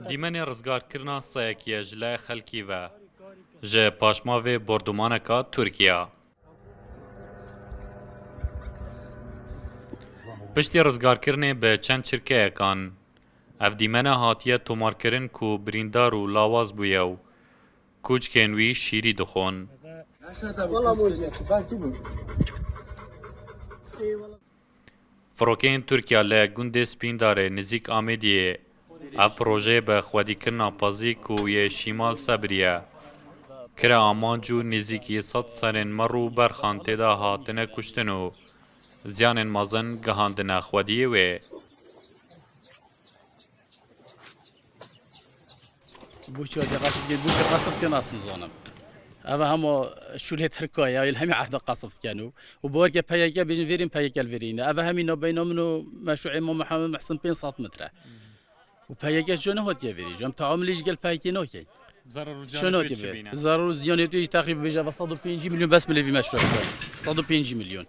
دیمن رزگارکردنا سایکیه جلای خلکی و جه پاشماوی بردومانکا ترکیا. پشتی رزگارکردنه به چند شرکه اکان اف دیمن هاتیه تومارکردن کو بریندار و لاواز بویو کوچ کنوی شیری دخون. فروکین ترکیا لگوند سپینداره نزیک آمدیه اف پروژه به خودی کرنا پازی کو یه شیمال سبریه کرا آمانجو نزیکی صد سرین مرو برخان تدا هاتنه کشتنو زیان مازن گهاندنه خودیه وی. بوشو قصد جد بوشو قصد في ناس نظام هذا هم شو اللي تركوا الهم عهد قصد كانوا وبورجا بيجا بين فيرين بيجا الفيرين هذا هم إنه بينهم إنه مشروع محمد محسن بين ساعة متر وبيجا جونه هو تيفيري جم تعامل إيش قال بيجا نوكي شنو تيفير ضروري زيانة تويش تقريبا بيجا 150 مليون بس من اللي في مشروع 150 مليون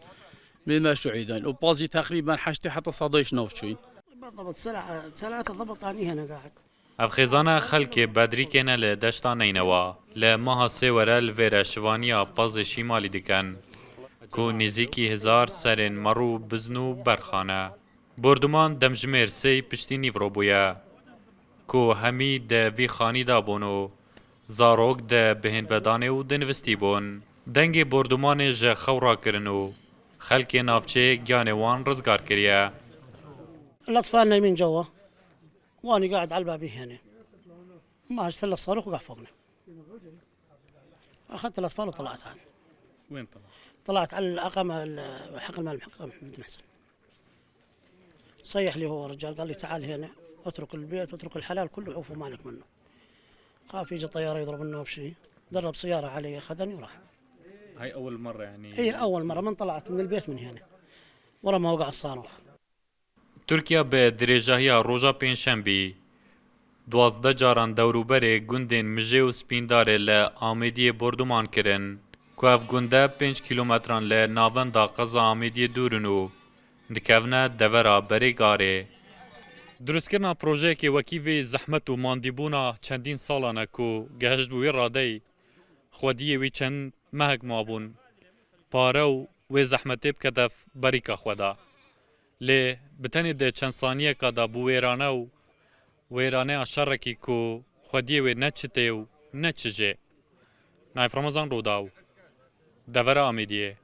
من المشروع ده وبازي تقريبا حشتي حتى 119 شوي بالضبط سلعة 3 ضبط أنا هنا قاعد. افخیزانه خلک بدری کنه ل دشتا نینوا ل ماه سه ورل ویره شوانیا پاز شیمالی دکن کو نزیکی هزار سرین مرو بزنو برخانه بردمان دمجمیر سی پشتی نیورو بویا کو همی ده وی خانی دا بونو زاروک ده بهن ودانه و دنوستی بون دنگ بردمان جه خورا کرنو خلک نافچه گیانوان رزگار کریه. الأطفال نايمين جوا وأنا قاعد على الباب هنا ما اشتغل الصاروخ وقع فوقنا. أخذت الأطفال وطلعت عاد. وين طلعت؟ طلعت على الأقامة حق المال حق محمد محسن. صيح لي هو رجال قال لي تعال هنا اترك البيت واترك الحلال كله عوفوا مالك منه. خاف يجي طيارة يضرب لنا بشيء درب سيارة علي أخذني وراح. هاي أول مرة يعني؟ هي أول مرة من طلعت من البيت من هنا ورا ما وقع الصاروخ. ترکیه به درجه روزا پنجشنبه 12 جاران دوروبر گوندین مجه و سپینداره ل آمیدی بردومان کرن که اف گونده 5 کیلومتران ل ناوندا قضا آمیدی دورنو دکوونه دورا بری گاره. درست کرنا پروژه که وکیوی زحمت و ماندیبونا چندین سالانه که گهشت بوی راده خودیه وی چند مهگ مابون پاره و زحمتی بکدف بری که خودا لی بتنی ده چند ثانیه که دا بو ویرانه و ویرانه اشارکی کو خودیه و نچته و نچجه نایف رمضان رو داو دوره آمیدیه